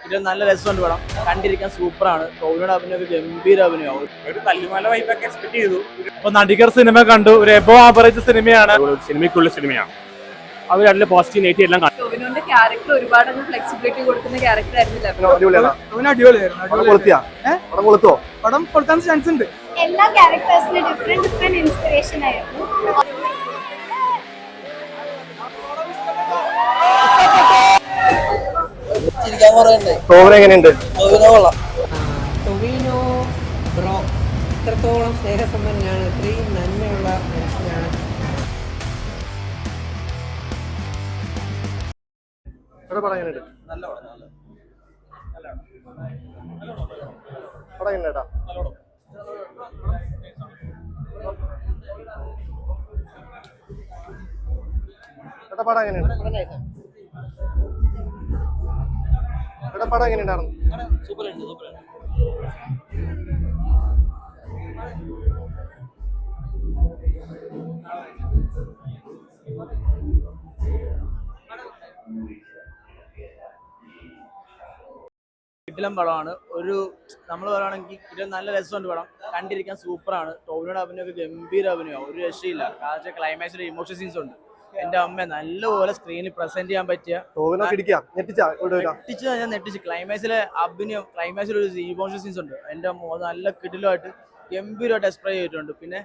ഇത് നല്ല രസമുണ്ട് പടം, കണ്ടിരിക്കാൻ സൂപ്പറാണ്. ടോവിനോയുടെ അഭിനയം ഗംഭീര അഭിനയമാണ്. ഒരു തല്ലുമല വൈബൊക്കെ എക്സ്പെക്ട് ചെയ്തു. അപ്പൊ നടികർ സിനിമ കണ്ടു, ഒരു എബോ ആവറേജ് സിനിമയാണ്. സിനിമയ്ക്കുള്ള സിനിമയാണ്. അവർ അതിലെ പോസിറ്റീവ് നെഗറ്റീവ് എല്ലാം കണ്ടു. ടോവിനോന്റെ ക്യാരക്ടർ ഒരുപാട് ഫ്ലെക്സിബിലിറ്റി കൊടുക്കുന്ന ക്യാരക്ടർ ആയിരുന്നില്ല. പടം കൊടുക്കാൻ ചാൻസ് ഉണ്ട്. എല്ലാ ക്യാരക്ടേഴ്സിനും ഡിഫറെന്റ് ഇൻസ്പിറേഷൻ ആയിരുന്നു. ടൊവിനോ ബ്രോ ഇത്രത്തോളം സ്നേഹസമ്പന്നനാണ്, ഇത്രയും നന്മയുള്ള മനുഷ്യനാണ്. പടം എങ്ങനെയുണ്ടായിരുന്നു? കിടിലൻ പടമാണ്. ഒരു നമ്മൾ പറയുകയാണെങ്കിൽ ഇത് നല്ല രസമുണ്ട് പടം, കണ്ടിരിക്കാൻ സൂപ്പറാണ്. ടോവിനോയുടെ അഭിനയം ഗംഭീര അഭിനയമാണ്, ഒരു രക്ഷയില്ല. കാരണം ക്ലൈമാക്സിൽ ഇമോഷൻ സീൻസ് ഉണ്ട്. എന്റെ അമ്മ നല്ലപോലെ സ്ക്രീനിൽ പ്രസന്റ് ചെയ്യാൻ പറ്റിയ ഞാൻ നെട്ടിച്ച്. ക്ലൈമാക്സിലെ അഭിനയം, ക്ലൈമാക്സിൽ ഒരു ഇമോഷൻ സീൻസ് ഉണ്ട്. എന്റെ അമ്മ നല്ല കിടിലമായിട്ട് ഗംഭീരമായിട്ട് എക്സ്പ്രസ് ചെയ്തിട്ടുണ്ട്. പിന്നെ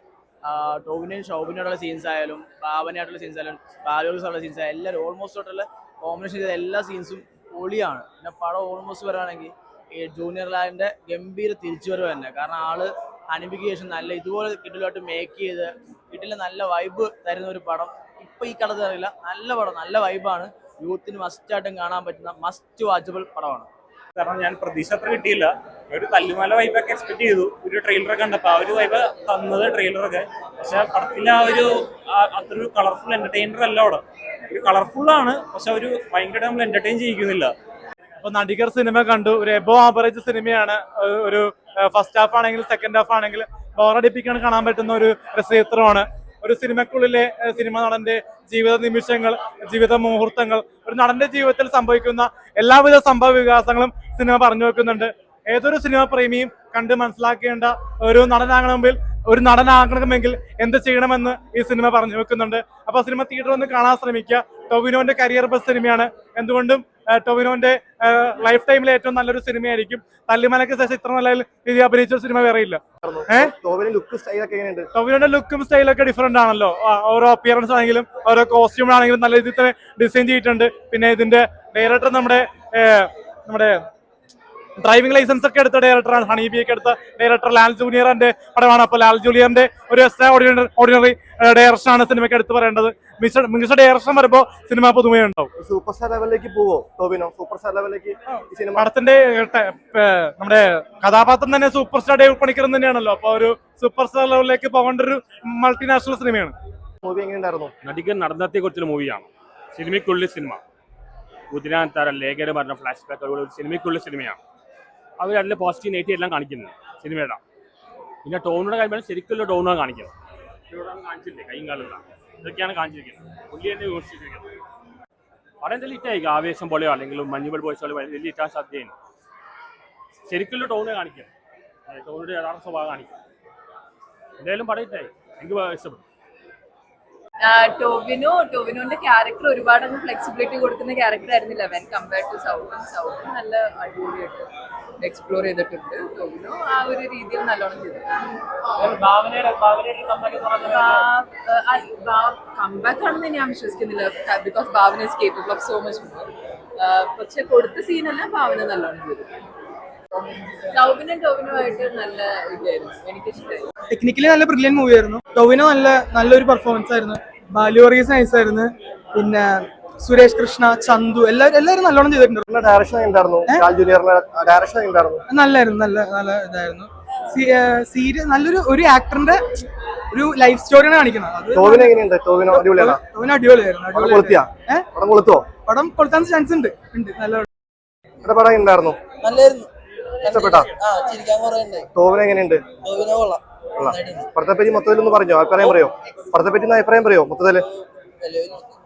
ടോവിനോയും ഷോബിനോടുള്ള സീൻസ് ആയാലും ഭാവനയായിട്ടുള്ള സീൻസ് ആയാലും ബാലോസുള്ള സീൻസ് ആയാലും എല്ലാവരും ഓൾമോസ്റ്റ് ആയിട്ടുള്ള കോമ്പിനേഷൻ ചെയ്ത എല്ലാ സീൻസും പൊളിയാണ്. പിന്നെ പടം ഓൾമോസ്റ്റ് പറയുകയാണെങ്കിൽ ഈ ജൂനിയർ ലാലിന്റെ ഗംഭീര തിരിച്ചുവരവ് തന്നെ. കാരണം ആള് അനിമിക്ക് ശേഷം നല്ല ഇതുപോലെ കിടിലമായിട്ട് മേക്ക് ചെയ്ത് കിട്ടില്ല നല്ല വൈബ് തരുന്ന ഒരു പടം. ഇപ്പൊ ഈ കളത്ത് അറിയില്ല, നല്ല പടം, നല്ല വൈബാണ്. യൂത്തിന് മസ്റ്റായിട്ടും കാണാൻ പറ്റുന്ന മസ്റ്റ് വാച്ചബിൾ പടമാണ്. കാരണം ഞാൻ പ്രതീക്ഷ അത്ര കിട്ടിയില്ല. ഒരു തല്ലുമല വൈബൊക്കെ എക്സ്പെക്ട് ചെയ്തു. ഒരു ട്രെയിലറൊക്കെ കണ്ടപ്പോൾ ആ ഒരു വൈബ് തന്നത് ട്രെയിലറൊക്കെ. പക്ഷെ പടത്തിന്റെ ആ ഒരു അത്രയൊരു കളർഫുൾ എന്റർടൈനർ അല്ല അവിടെ. ഒരു കളർഫുള്ളാണ്, പക്ഷെ ഒരു ഭയങ്കരമായിട്ട് നമ്മൾ എന്റർടൈൻ ചെയ്യിക്കുന്നില്ല. അപ്പൊ നടികർ സിനിമ കണ്ടു, ഒരു എബോ ആവറേജ് സിനിമയാണ്. ഒരു ഫസ്റ്റ് ഹാഫ് ആണെങ്കിൽ സെക്കൻഡ് ഹാഫ് ആണെങ്കിൽ ബോറടിപ്പിക്കാൻ കാണാൻ പറ്റുന്ന ഒരു രസചിത്രമാണ്. ഒരു സിനിമക്കുള്ളിലെ സിനിമ നടന്റെ ജീവിത നിമിഷങ്ങൾ, ജീവിത മുഹൂർത്തങ്ങൾ, ഒരു നടന്റെ ജീവിതത്തിൽ സംഭവിക്കുന്ന എല്ലാവിധ സംഭവ വികാസങ്ങളും സിനിമ പറഞ്ഞു വെക്കുന്നുണ്ട്. ഏതൊരു സിനിമ പ്രേമിയും കണ്ട് മനസ്സിലാക്കേണ്ട ഒരു നടനാകണമെങ്കിൽ എന്ത് ചെയ്യണമെന്ന് ഈ സിനിമ പറഞ്ഞു വെക്കുന്നുണ്ട്. അപ്പൊ സിനിമ തിയേറ്ററിൽ ഒന്ന് കാണാൻ ശ്രമിക്കുക. ടൊവിനോന്റെ കരിയർ ബെസ്റ്റ് സിനിമയാണ്. എന്തുകൊണ്ടും ടൊവിനോന്റെ ലൈഫ് ടൈമിലെ ഏറ്റവും നല്ലൊരു സിനിമയായിരിക്കും. തല്ലുമലയ്ക്ക് ശേഷം ഇത്ര നല്ല രീതി അഭിനയിച്ച സിനിമ വേറെ ഇല്ല. ടൊവിനോന്റെ ലുക്കും സ്റ്റൈലൊക്കെ ഡിഫറെന്റ് ആണല്ലോ. ഓരോ അപ്പിയറൻസ് ആണെങ്കിലും ഓരോ കോസ്റ്റ്യൂം ആണെങ്കിലും നല്ല രീതിയിൽ തന്നെ ഡിസൈൻ ചെയ്തിട്ടുണ്ട്. പിന്നെ ഇതിന്റെ ഡയറക്ടർ നമ്മുടെ ഡ്രൈവിംഗ് ലൈസൻസ് ഒക്കെ എടുത്ത ഡയറക്ടറാണ്. ഹണീബിയൊക്കെ എടുത്ത ഡയറക്ടർ ലാൽ ജൂനിയറിന്റെ പടമാണ്. അപ്പോൾ ലാൽ ജൂനിയറിന്റെ ഒരു എക്സ്ട്രാ ഓർഡിനറി ഡയറക്ഷൻ ആണ് സിനിമയ്ക്ക് എടുത്ത് പറയേണ്ടത്. മികച്ച ഡയറക്ഷൻ വരുമ്പോൾ സിനിമ പുതുമയുണ്ടാവും. സൂപ്പർ സ്റ്റാർ ലെവലിലേക്ക് പോവോ ടോവിനോ? സൂപ്പർ സ്റ്റാർ ലെവലിലേക്ക് പടത്തിന്റെ നമ്മുടെ കഥാപാത്രം തന്നെ സൂപ്പർ സ്റ്റാർ ഡേവിഡ് പണിക്കർ തന്നെയാണല്ലോ. അപ്പൊ ഒരു സൂപ്പർ സ്റ്റാർ ലെവലിലേക്ക് പോകേണ്ട ഒരു മൾട്ടിനാഷണൽ സിനിമയാണ്. മൂവി എങ്ങനെയുണ്ടായിരുന്നു? നടികർ നടന്നത്തെ കുറിച്ചുള്ള മൂവിയാണ്. സിനിമയ്ക്കുള്ളിൽ സിനിമ. ഉദിനാൻ ലേഖയുടെ പറഞ്ഞ ഫ്ലാഷ് ബാക്ക് ഒരു സിനിമയ്ക്കുള്ളിൽ സിനിമയാണ്. അവർ അതിലെ പോസിറ്റീവ് നെഗറ്റീവ് എല്ലാം കാണിക്കുന്നത് സിനിമയുടെ. പിന്നെ ടോണിയുടെ കാര്യം ശരിക്കുള്ള ടോണാണ് കാണിക്കുന്നത്. കാണിച്ചില്ലേ കൈയും കാലം ഇതൊക്കെയാണ് കാണിച്ചിരിക്കുന്നത്. പുള്ളി തന്നെ വിമർശിച്ചിരിക്കുന്നത്. പടം എന്തെങ്കിലും ഇറ്റായിരിക്കും, ആവേശം പോലെയോ അല്ലെങ്കിൽ മഞ്ഞുബൽ ബോയ്സ് പോലെ വലിയ ഇറ്റാൻ സാധ്യതയാണ്. ശരിക്കുള്ള ടോണ് കാണിക്കുക, ടോണിയുടെ യഥാർത്ഥ സ്വഭാവം കാണിക്കുക. എന്തായാലും പടം ഇറ്റായി, എനിക്ക് ഇഷ്ടപ്പെട്ടു. ടോവിനോന്റെ ക്യാരക്ടർ ഒരുപാട് ഫ്ലെക്സിബിലിറ്റി കൊടുക്കുന്ന ക്യാരക്ടർ ആയിരുന്നില്ല വെൻ കമ്പയർഡ് ടു സൗത്ത് നല്ല അടിപൊളിയായിട്ട് എക്സ്പ്ലോർ ചെയ്തിട്ടുണ്ട്. ടോവിനോ ആ ഒരു രീതിയിൽ നല്ലോണം ചെയ്തിട്ടുണ്ട്. കംബാക്ക് ആണെന്ന് ഞാൻ വിശ്വസിക്കുന്നില്ല, because Bhavana is capable of so much more. പക്ഷെ കൊടുത്ത സീനെല്ലാം ഭാവന നല്ലോണം ചെയ്തിട്ടുണ്ട്. ടോവിനോ ആയിട്ട് നല്ല ഇതായിരുന്നു, എനിക്കിഷ്ടമായി. ടെക്നിക്കലി നല്ല ബ്രില്യൻ മൂവി ആയിരുന്നു. ടോവിനോ നല്ലൊരു പെർഫോമൻസ് ആയിരുന്നു. ബാലു വർഗീസ് നൈസ് ആയിരുന്നു. പിന്നെ സുരേഷ് കൃഷ്ണ, ചന്തു എല്ലാവരും നല്ലോണം ചെയ്തിട്ടുണ്ട്. ഡയറക്ഷൻ ഉണ്ടായിരുന്നു. ഡയറക്ഷൻ ഉണ്ടായിരുന്നു. നല്ലായിരുന്നു, നല്ല ഇതായിരുന്നു. നല്ലൊരു ആക്ടറിന്റെ ഒരു ലൈഫ് സ്റ്റോറിയാണ് കാണിക്കുന്നത്. ടോവിനോ എങ്ങനെയുണ്ട്? ടോവിനോ അടിപൊളിയായിരുന്നു. പടം കൊടുക്കാൻ ചാൻസ് ഉണ്ട്. നല്ല പടം ഉണ്ടായിരുന്നു. ഇഷ്ടപ്പെട്ടോ? ടോവിനോ എങ്ങനെയുണ്ട്? പടത്തെ പറ്റി മൊത്തത്തിൽ ഒന്ന് പറഞ്ഞോ, അഭിപ്രായം പറയോ? പടത്തെ പറ്റി അഭിപ്രായം പറയോ മൊത്തത്തില്?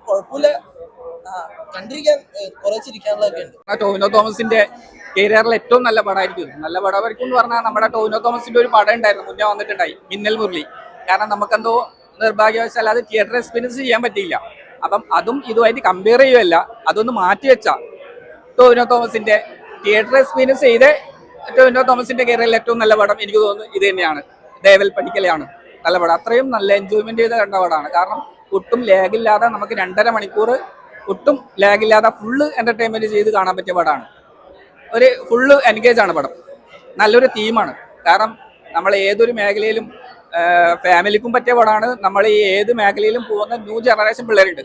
കുഴപ്പമില്ല, കണ്ടിരിക്കാൻ കുറെ ചിരിക്കാനുള്ളതൊക്കെ ഉണ്ട്. ടോവിനോ തോമസിന്റെ കരിയറിൽ ഏറ്റവും നല്ല പടമായിരിക്കും. നല്ല പടമായിരിക്കും എന്ന് പറഞ്ഞാൽ നമ്മുടെ ടോവിനോ തോമസിന്റെ ഒരു പടം ഉണ്ടായിരുന്നു, മുന്നേ വന്നിട്ടുണ്ടായി, മിന്നൽ മുരളി. കാരണം നമുക്കെന്തോ നിർഭാഗ്യവശാൽ അത് തിയേറ്റർ എക്സ്പീരിയൻസ് ചെയ്യാൻ പറ്റിയില്ല. അപ്പം അതും ഇതുമായിട്ട് കമ്പയർ ചെയ്യുമല്ല, അതൊന്ന് മാറ്റിവെച്ച ടോവിനോ തോമസിന്റെ തിയേറ്റർ എക്സ്പീരിയൻസ് ചെയ്ത് ടോവിനോ തോമസിന്റെ കരിയറിൽ ഏറ്റവും നല്ല പടം എനിക്ക് തോന്നുന്നു ഇത് തന്നെയാണ്. ദേവൽ പഠിക്കലാണ് നല്ല പടം. അത്രയും നല്ല എൻജോയ്മെന്റ് ചെയ്ത് കണ്ട പടമാണ്. കാരണം ഒട്ടും ലാഗില്ലാതെ നമുക്ക് 2.5 മണിക്കൂർ ഒട്ടും ലാഗില്ലാതെ ഫുള്ള് എന്റർടൈൻമെന്റ് ചെയ്ത് കാണാൻ പറ്റിയ പടമാണ്. ഒരു ഫുള്ള് എൻഗേജ് ആണ് പടം. നല്ലൊരു തീമാണ്. കാരണം നമ്മൾ ഏതൊരു മേഖലയിലും ഫാമിലിക്കും പറ്റിയ പടമാണ്. നമ്മൾ ഈ ഏത് മേഖലയിലും പോകുന്ന ന്യൂ ജനറേഷൻ പിള്ളേരുണ്ട്,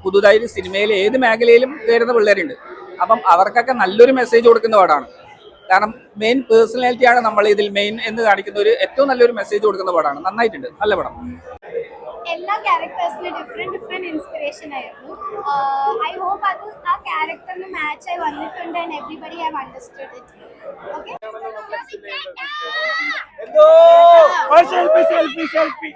പുതുതായി സിനിമയിൽ ഏത് മേഖലയിലും വരുന്ന പിള്ളേരുണ്ട്. അപ്പം അവർക്കൊക്കെ നല്ലൊരു മെസ്സേജ് കൊടുക്കുന്ന പടമാണ്. കാരണം മെയിൻ പേഴ്സണാലിറ്റിയാണ് നമ്മൾ ഇതിൽ മെയിൻ എന്ന് കാണിക്കുന്ന ഒരു ഏറ്റവും നല്ലൊരു മെസ്സേജ് കൊടുക്കുന്ന പടമാണ്. നന്നായിട്ടുണ്ട്, നല്ല പടം. എല്ലാ ക്യാരക്ടേഴ്സിന് ഡിഫറെന്റ് ഇൻസ്പിറേഷൻ ആയിരുന്നു. ഐ ഹോപ്പ് അത് ആ ക്യാരക്ടറിന് മാച്ച് ആയി വന്നിട്ടുണ്ട് and everybody have understood it. Okay, selfie